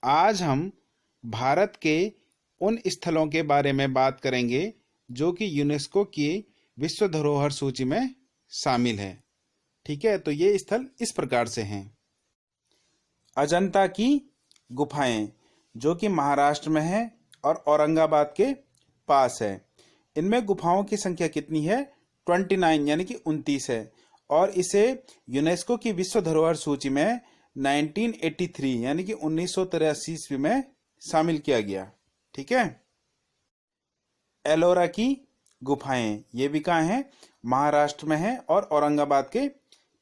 आज हम भारत के उन स्थलों के बारे में बात करेंगे जो कि यूनेस्को की विश्व धरोहर सूची में शामिल है। ठीक है, तो ये स्थल इस प्रकार से हैं। अजंता की गुफाएं जो कि महाराष्ट्र में है और औरंगाबाद के पास है। इनमें गुफाओं की संख्या कितनी है? 29 यानी कि 29 है और इसे यूनेस्को की विश्व धरोहर सूची में 1983 यानी कि 1983 ईस्वी में शामिल किया गया। ठीक है। एलोरा की गुफाएं ये भी कहाँ हैं? महाराष्ट्र में है और औरंगाबाद के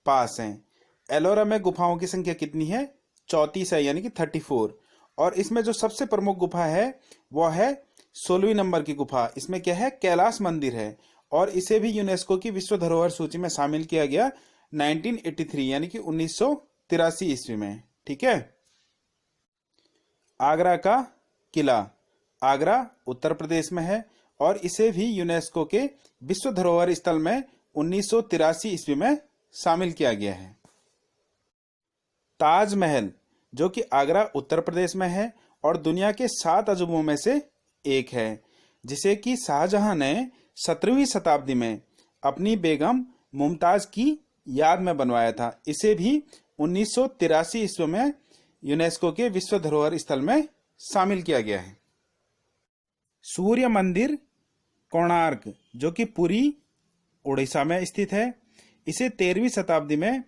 पास हैं। एलोरा में गुफाओं की संख्या कितनी है? 34 है यानी कि 34। और इसमें जो सबसे प्रमुख गुफा है वो है 16वीं नंबर की गुफा। इसमें क्या है? कैलाश मंदिर है और इसे भी यूनेस्को की विश्व धरोहर सूची में शामिल किया गया 1983 यानी कि 1983 ईस्वी में। ठीक है। आगरा का किला आगरा उत्तर प्रदेश में है और इसे भी यूनेस्को के विश्व धरोहर स्थल में 1983 ईस्वी में शामिल किया गया है। ताजमहल जो कि आगरा उत्तर प्रदेश में है और दुनिया के 7 अजूबों में से एक है, जिसे कि शाहजहां ने 17वीं शताब्दी में अपनी बेगम मुमताज की याद में बनवाया था। इसे भी 1983 ईस्वी में यूनेस्को के विश्व धरोहर स्थल में शामिल किया गया है। सूर्य मंदिर कोणार्क जो कि पुरी उड़ीसा में स्थित है। इसे 13वीं शताब्दी में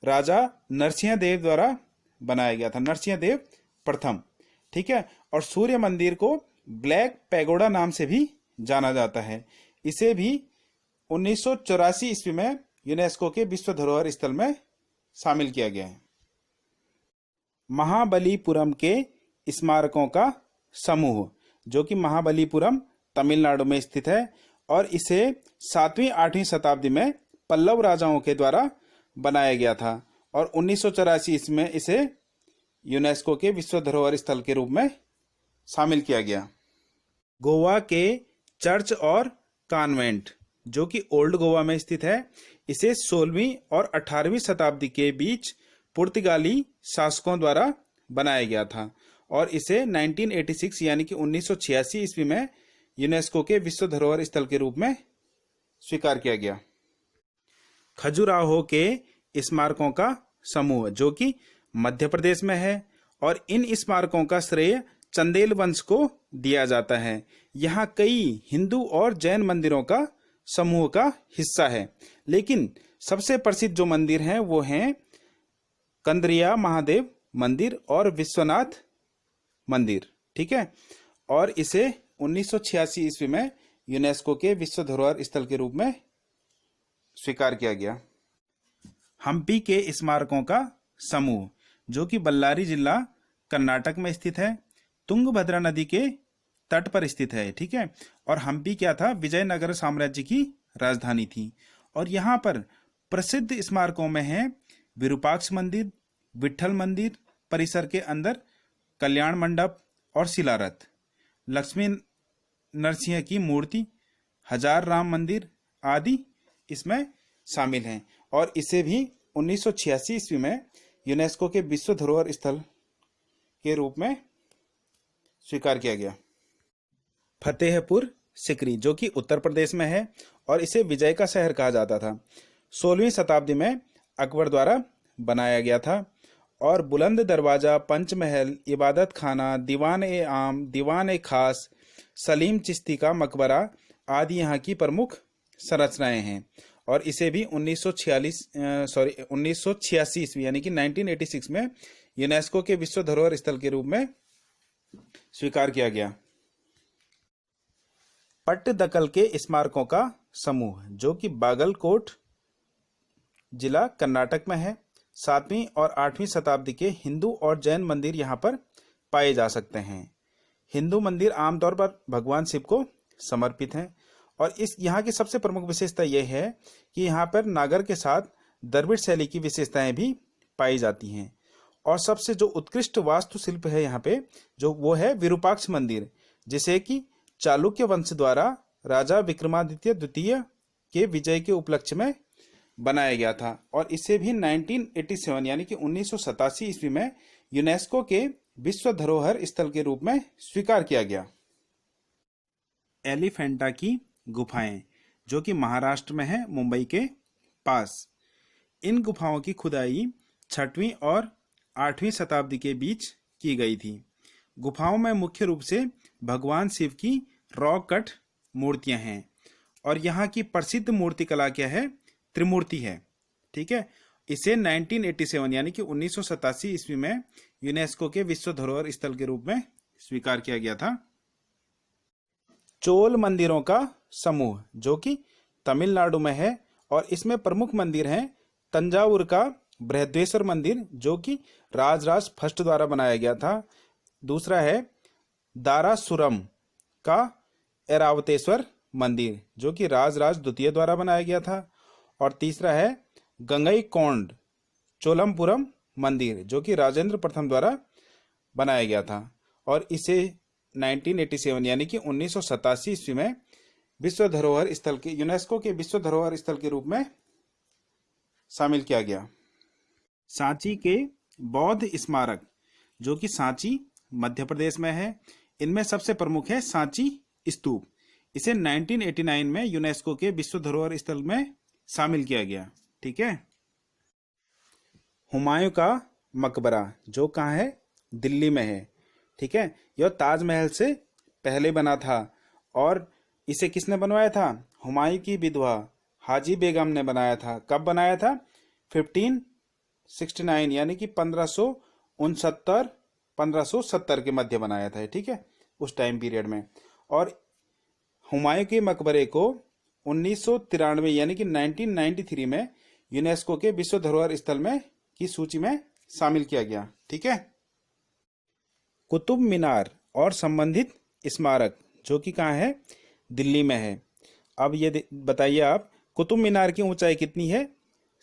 राजा नरसिंह देव द्वारा बनाया गया था, नरसिंह देव प्रथम। ठीक है। और सूर्य मंदिर को ब्लैक पैगोडा नाम से भी जाना जाता है। इसे भी 1984 ईस्वी में यूनेस्को के विश्व धरोहर स्थल में शामिल किया गया है। महाबलीपुरम के स्मारकों का समूह जो कि महाबलीपुरम तमिलनाडु में स्थित है और इसे 7वीं 8वीं शताब्दी में पल्लव राजाओं के द्वारा बनाया गया था और 1984 ईस्वी में इसे यूनेस्को के विश्व धरोहर स्थल के रूप में शामिल किया गया। गोवा के चर्च और कॉन्वेंट जो कि ओल्ड गोवा में स्थित है, इसे 16वीं और 18वीं शताब्दी के बीच पुर्तगाली शासकों द्वारा बनाया गया था और इसे 1986 यानी कि 1986 ईस्वी में यूनेस्को के विश्व धरोहर स्थल के रूप में स्वीकार किया गया। खजुराहो के स्मारकों का समूह जो कि मध्य प्रदेश में है और इन स्मारकों का श्रेय चंदेल वंश को दिया जाता है। यहाँ कई हिंदू और जैन मंदिरों का समूह का हिस्सा है, लेकिन सबसे प्रसिद्ध जो मंदिर हैं वो हैं कंद्रिया महादेव मंदिर और विश्वनाथ मंदिर। ठीक है। और इसे 1986 ईस्वी में यूनेस्को के विश्व धरोहर स्थल के रूप में स्वीकार किया गया। हम्पी के स्मारकों का समूह जो कि बल्लारी जिला कर्नाटक में स्थित है, तुंगभद्रा नदी के तट पर स्थित है। ठीक है। और हम्पी क्या था? विजयनगर साम्राज्य की राजधानी थी और यहाँ पर प्रसिद्ध स्मारकों में है विरूपाक्ष मंदिर, विट्ठल मंदिर परिसर के अंदर कल्याण मंडप और शिलारथ, लक्ष्मी नरसिंह की मूर्ति, हजार राम मंदिर आदि इसमें शामिल हैं और इसे भी 1986 ईस्वी में यूनेस्को के विश्व धरोहर स्थल के रूप में स्वीकार किया गया। फतेहपुर सिकरी जो कि उत्तर प्रदेश में है और इसे विजय का शहर कहा जाता था। 16वीं शताब्दी में अकबर द्वारा बनाया गया था और बुलंद दरवाजा, पंचमहल, इबादत खाना, दीवान ए आम, दीवान ए खास, सलीम चिश्ती का मकबरा आदि यहाँ की प्रमुख संरचनाएं हैं और इसे भी 1986 ईस्वी यानी कि 1986 में यूनेस्को के विश्व धरोहर स्थल के रूप में स्वीकार किया गया। पट्टदकल के स्मारकों का समूह जो कि बागलकोट जिला कर्नाटक में है। 7वीं और 8वीं शताब्दी के हिंदू और जैन मंदिर यहाँ पर पाए जा सकते हैं। हिंदू मंदिर आमतौर पर भगवान शिव को समर्पित हैं और इस यहाँ की सबसे प्रमुख विशेषता यह है कि यहाँ पर नागर के साथ द्रविड़ शैली की विशेषताएं भी पाई जाती हैं और सबसे जो उत्कृष्ट वास्तुशिल्प है यहाँ पे जो वो है विरूपाक्ष मंदिर, जिसे कि चालुक्य वंश द्वारा राजा विक्रमादित्य द्वितीय के विजय के उपलक्ष्य में बनाया गया था और इसे भी 1987 यानी कि 1987 ईस्वी में यूनेस्को के विश्व धरोहर स्थल के रूप में स्वीकार किया गया। एलिफेंटा की गुफाएं, जो कि महाराष्ट्र में है, मुंबई के पास। इन गुफाओं की खुदाई 6वीं और 8वीं शताब्दी के बीच की गई थी। गुफाओं में मुख्य रूप से भगवान शिव की रॉक कट मूर्तियां हैं और यहाँ की प्रसिद्ध मूर्तिकला क्या है? त्रिमूर्ति है। ठीक है, इसे 1987 यानी कि 1987 ईस्वी में यूनेस्को के विश्व धरोहर स्थल के रूप में स्वीकार किया गया था। चोल मंदिरों का समूह, जो कि तमिलनाडु में है और इसमें प्रमुख मंदिर हैं तंजावुर का बृहदेश्वर मंदिर, जो कि राजराज फर्स्ट द्वारा बनाया गया था। दूसरा है दारासुरम का ऐरावतेश्वर मंदिर, जो कि राजराज द्वितीय द्वारा बनाया गया था। और तीसरा है गंगईकोंड चोलमपुरम मंदिर, जो कि राजेंद्र प्रथम द्वारा बनाया गया था और इसे 1987 यानी कि 1987 ईस्वी में विश्व धरोहर स्थल के यूनेस्को के विश्व धरोहर स्थल के रूप में शामिल किया गया। सांची के बौद्ध स्मारक, जो कि सांची मध्य प्रदेश में है, इनमें सबसे प्रमुख है सांची स्तूप। इसे 1989 में यूनेस्को के विश्व धरोहर स्थल में शामिल किया गया। ठीक है, हुमायूं का मकबरा, जो कहाँ है? दिल्ली में है। ठीक है, यह ताजमहल से पहले बना था और इसे किसने बनवाया था? हुमायूं की विधवा हाजी बेगम ने बनाया था। कब बनाया था? 1569 यानी कि 1569-1570 के मध्य बनाया था। ठीक है, उस टाइम पीरियड में। और हुमायूं के मकबरे को 1993 यानी कि 1993 में यूनेस्को के विश्व धरोहर स्थल में की सूची में शामिल किया गया। ठीक है, कुतुब मीनार और संबंधित स्मारक, जो कि कहाँ है? दिल्ली में है। अब ये बताइए आप, कुतुब मीनार की ऊंचाई कितनी है?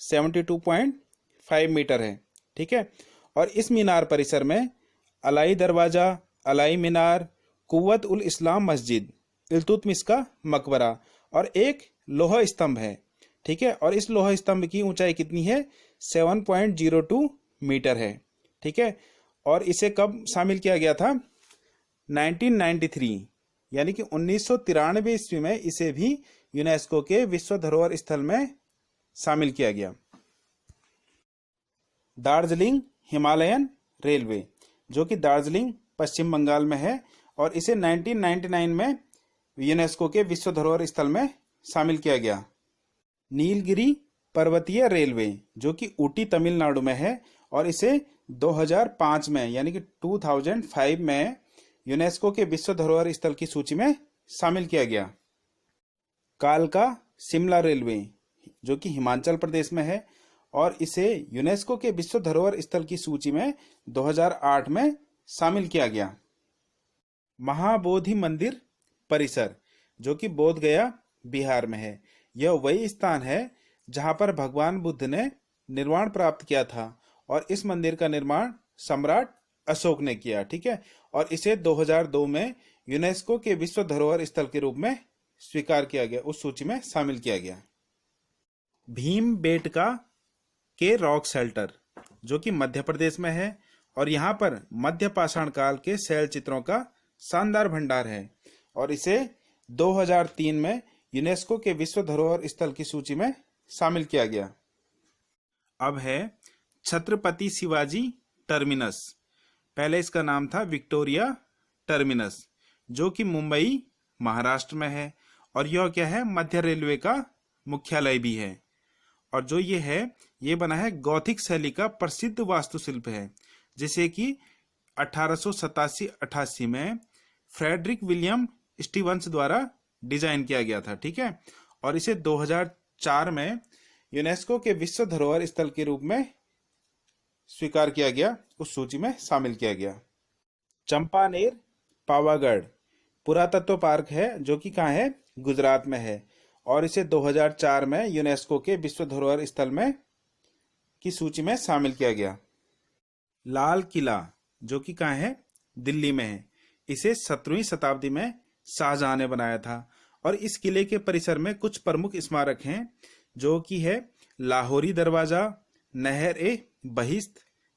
72.5 मीटर है। ठीक है, और इस मीनार परिसर में अलाई दरवाजा, अलाई मीनार, कुव्वत उल इस्लाम मस्जिद, इल्तुतमिश का मकबरा और एक लोहा स्तंभ है। ठीक है, और इस लोहा स्तंभ की ऊंचाई कितनी है? 7.02 मीटर है। ठीक है, और इसे कब शामिल किया गया था? 1993 यानी कि 1993 ईस्वी में इसे भी यूनेस्को के विश्व धरोहर स्थल में शामिल किया गया। दार्जिलिंग हिमालयन रेलवे, जो कि दार्जिलिंग पश्चिम बंगाल में है और इसे 1999 में यूनेस्को के विश्व धरोहर स्थल में शामिल किया गया। नीलगिरी पर्वतीय रेलवे, जो कि ऊटी तमिलनाडु में है और इसे 2005 में यानी कि 2005 में यूनेस्को के विश्व धरोहर स्थल की सूची में शामिल किया गया। कालका शिमला रेलवे, जो कि हिमाचल प्रदेश में है और इसे यूनेस्को के विश्व धरोहर स्थल की सूची में 2008 में शामिल किया गया। महाबोधि मंदिर परिसर, जो कि बोध गया बिहार में है, यह वही स्थान है जहां पर भगवान बुद्ध ने निर्वाण प्राप्त किया था और इस मंदिर का निर्माण सम्राट अशोक ने किया। ठीक है, और इसे 2002 में यूनेस्को के विश्व धरोहर स्थल के रूप में स्वीकार किया गया, उस सूची में शामिल किया गया। भीमबेटका के रॉक शेल्टर, जो कि मध्य प्रदेश में है और यहाँ पर मध्य पाषाण काल के शैल चित्रों का शानदार भंडार है और इसे 2003 में यूनेस्को के विश्व धरोहर स्थल की सूची में शामिल किया गया। अब है छत्रपति शिवाजी टर्मिनस, पहले इसका नाम था विक्टोरिया टर्मिनस, जो कि मुंबई महाराष्ट्र में है और यह क्या है? मध्य रेलवे का मुख्यालय भी है। और जो ये है, ये बना है गौथिक शैली का प्रसिद्ध वास्तुशिल्प है, जिसे कि 1887-88 में फ्रेडरिक विलियम स्टीवंस द्वारा डिजाइन किया गया था। ठीक है, और इसे 2004 में यूनेस्को के विश्व धरोहर स्थल के रूप में स्वीकार किया गया, उस सूची में शामिल किया गया। चंपानेर पावागढ़ पुरातत्व पार्क है, जो कि कहाँ है? गुजरात में है और इसे 2004 में यूनेस्को के विश्व धरोहर स्थल में की सूची में शामिल किया गया। लाल किला, जो कि कहाँ है? दिल्ली में है, इसे 17वीं शताब्दी में शाहजहां ने बनाया था और इस किले के परिसर में कुछ प्रमुख स्मारक हैं, जो कि है लाहौरी दरवाजा, नहर ए बहिश्त,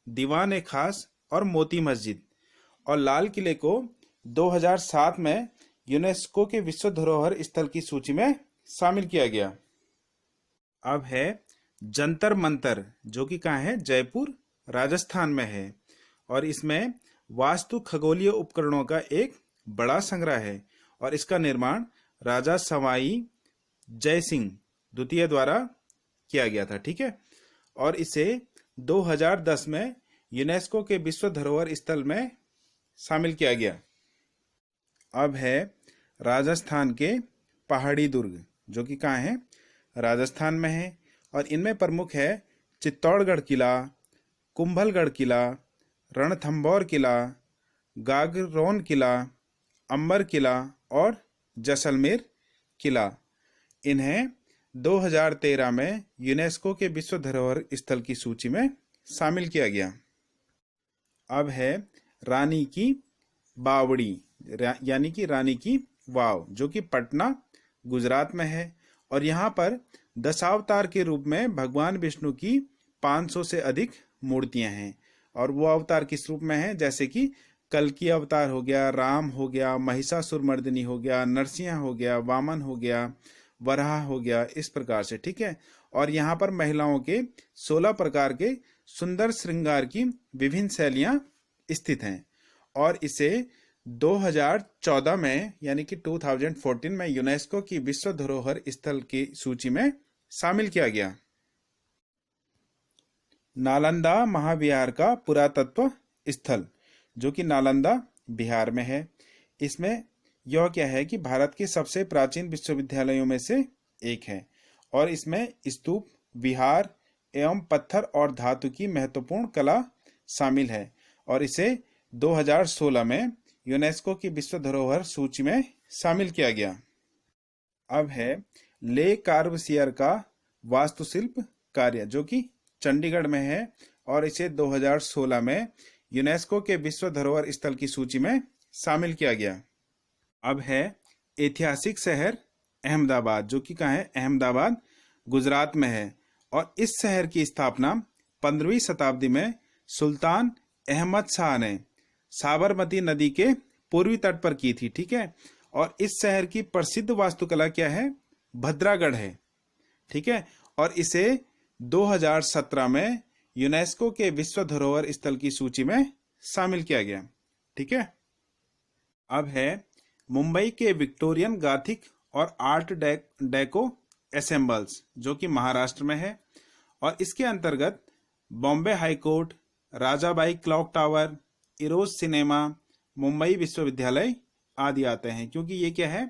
दीवान ए खास और मोती मस्जिद। और लाल किले को 2007 में यूनेस्को के विश्व धरोहर स्थल की सूची में शामिल किया गया। अब है जंतर मंतर, जो कि कहाँ है, जयपुर राजस्थान में है। और इसमें वास्तु खगोलीय उपकरणों का एक बड़ा संग्रह है और इसका निर्माण राजा सवाई जय सिंह द्वितीय द्वारा किया गया था। ठीक है, और इसे 2010 में यूनेस्को के विश्व धरोहर स्थल में शामिल किया गया। अब है राजस्थान के पहाड़ी दुर्ग, जो कि कहाँ है, राजस्थान में है। और इनमें प्रमुख है चित्तौड़गढ़ किला, कुंभलगढ़ किला, रणथंभौर किला, गागरोन किला, अंबर किला और जैसलमेर किला। इन्हें 2013 में यूनेस्को के विश्व धरोहर स्थल की सूची में शामिल किया गया। अब है रानी की बावड़ी, यानी कि रानी की वाव, जो कि पटना गुजरात में है। और यहाँ पर दशावतार के रूप में भगवान विष्णु की 500 से अधिक मूर्तियां हैं। और वो अवतार किस रूप में हैं, जैसे कि कल्कि अवतार हो गया, राम हो गया, महिषासुरमर्दिनी हो गया, नरसिंह हो गया, वामन हो गया, वराह हो गया, इस प्रकार से। ठीक है, और यहाँ पर महिलाओं के 16 प्रकार के सुंदर श्रृंगार की विभिन्न शैलियां स्थित हैं। और इसे 2014 में यानी कि 2014 में यूनेस्को की विश्व धरोहर स्थल की सूची में शामिल किया गया। नालंदा महाविहार का पुरातत्व स्थल, जो कि नालंदा बिहार में है। इसमें यह क्या है कि भारत के सबसे प्राचीन विश्वविद्यालयों में से एक है। और इसमें स्तूप, विहार एवं पत्थर और धातु की महत्वपूर्ण कला शामिल है। और इसे 2016 में यूनेस्को की विश्व धरोहर सूची में शामिल किया गया। अब है ले कार्बसियर का वास्तुशिल्प कार्य, जो कि चंडीगढ़ में है। और इसे 2016 में यूनेस्को के विश्व धरोहर स्थल की सूची में शामिल किया गया। अब है ऐतिहासिक शहर अहमदाबाद, जो कि कहाँ है, अहमदाबाद गुजरात में है। और इस शहर की स्थापना 15वीं शताब्दी में सुल्तान अहमद शाह ने साबरमती नदी के पूर्वी तट पर की थी। ठीक है, और इस शहर की प्रसिद्ध वास्तुकला क्या है, भद्रागढ़ है। ठीक है, और इसे 2017 में यूनेस्को के विश्व धरोहर स्थल की सूची में शामिल किया गया। ठीक है, अब है मुंबई के विक्टोरियन गाथिक और आर्ट डेको एसेंबल्स, जो कि महाराष्ट्र में है। और इसके अंतर्गत Bombay high court, Rajabai clock tower, Eros cinema, Mumbai विश्वविद्यालय आदि आते हैं, क्योंकि ये क्या है,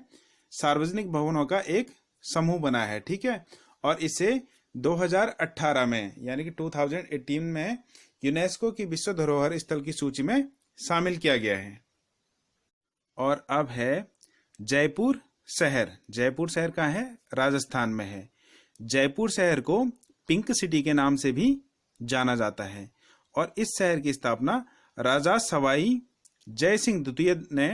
सार्वजनिक भवनों का एक समूह बना है। ठीक है, और इसे 2018 में यानी कि 2018 में यूनेस्को की विश्व धरोहर स्थल की सूची में शामिल किया गया है। और अब है जयपुर शहर। जयपुर शहर कहाँ है, राजस्थान में है। जयपुर शहर को पिंक सिटी के नाम से भी जाना जाता है। और इस शहर की स्थापना राजा सवाई जय सिंह द्वितीय ने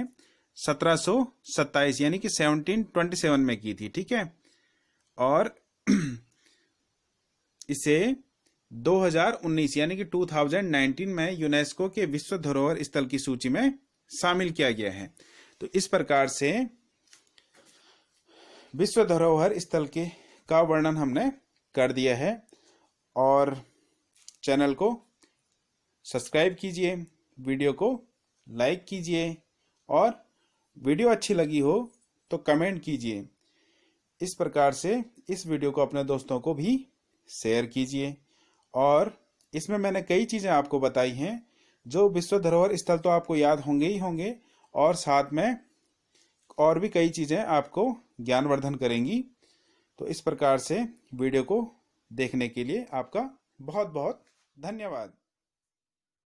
1727 यानी कि 1727 में की थी। ठीक है, और इसे 2019 यानी कि 2019 में यूनेस्को के विश्व धरोहर स्थल की सूची में शामिल किया गया है। तो इस प्रकार से विश्व धरोहर स्थल के का वर्णन हमने कर दिया है। और चैनल को सब्सक्राइब कीजिए, वीडियो को लाइक कीजिए, और वीडियो अच्छी लगी हो तो कमेंट कीजिए। इस प्रकार से इस वीडियो को अपने दोस्तों को भी शेयर कीजिए। और इसमें मैंने कई चीज़ें आपको बताई हैं, जो विश्व धरोहर स्थल तो आपको याद होंगे ही होंगे, और साथ में और भी कई चीज़ें आपको ज्ञानवर्धन करेंगी। तो इस प्रकार से वीडियो को देखने के लिए आपका बहुत बहुत धन्यवाद।